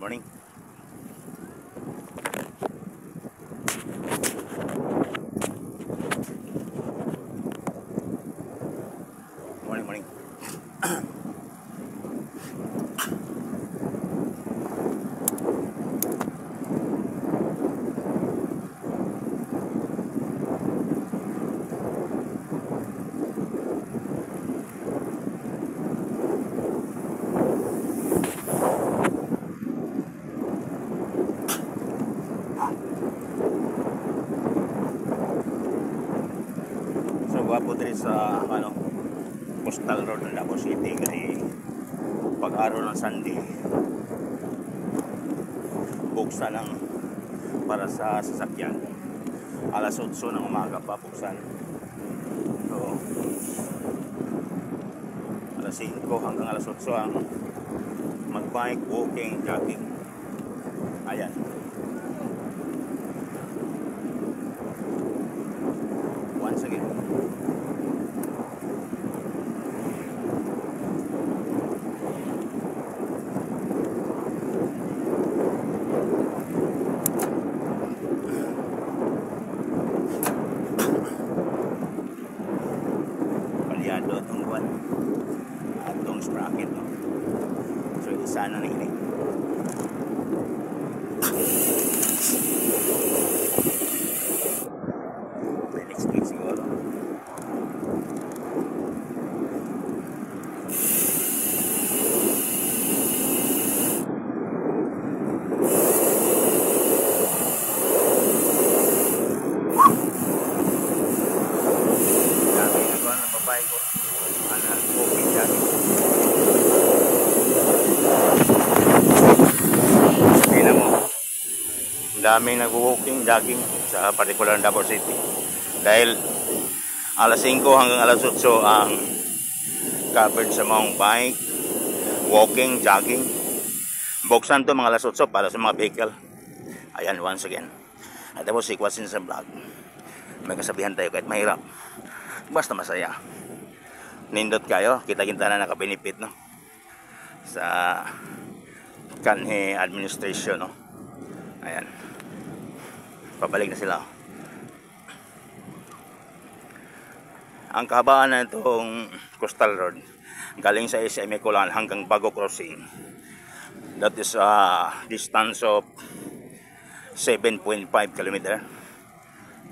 morning. Morning. So gwapo diri sa Coastal Road ng Davao City kasi pag-araw ng Sunday buksan lang para sa sasakyan. Alas 8 ng umaga pa buksan. So alas 5 hanggang alas 8 ang mag-bike, walking, jogging. Ayan. Once again. Palyado itong buwan. At itong sprocket. No? So isa na ini. Next week siguro. Daming nag-walking, jogging sa particular Davao City dahil alas 5 hanggang alas 8 ang covered sa mga bike, walking, jogging. Buksan to mga alas 8 para sa mga vehicle. Ayan, once again. At tapos sikwasin sa vlog. May kasabihan tayo kahit mahirap basta masaya. Nindot kayo, kita-kita na nakabenefit no sa kanhi administration no. Ayan. Pabalik na sila. Ang kahabaan na itong Coastal Road galing sa SM Kulan hanggang Bago Crossing. That is a distance of 7.5 km.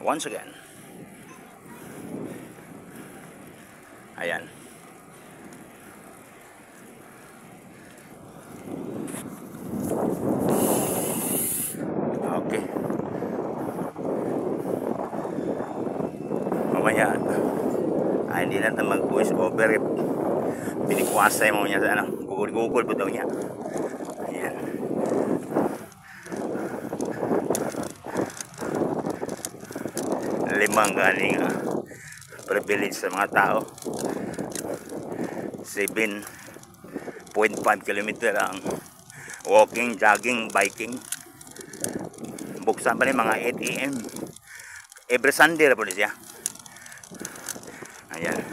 Once again. Ayan. Okay. Mamaya hindi natin mag-voice over if pinikwasay mo niya sa Google po daw niya. Ayan. Limang galing privilege sa mga tao. 7.5 km ang walking, jogging, biking. Buksan pa rin mga 8 AM every Sunday na po siya. Ayan,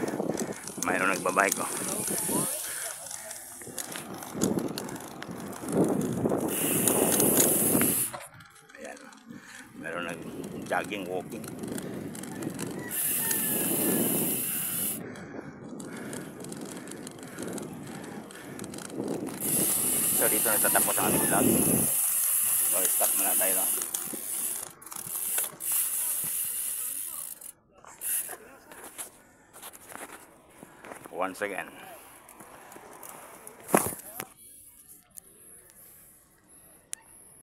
mayroon nagbabike ko. Ayan, mayroon nag-jogging, walking. So dito nagtatapos ang ating vlog. So start muna tayo lang. Once again.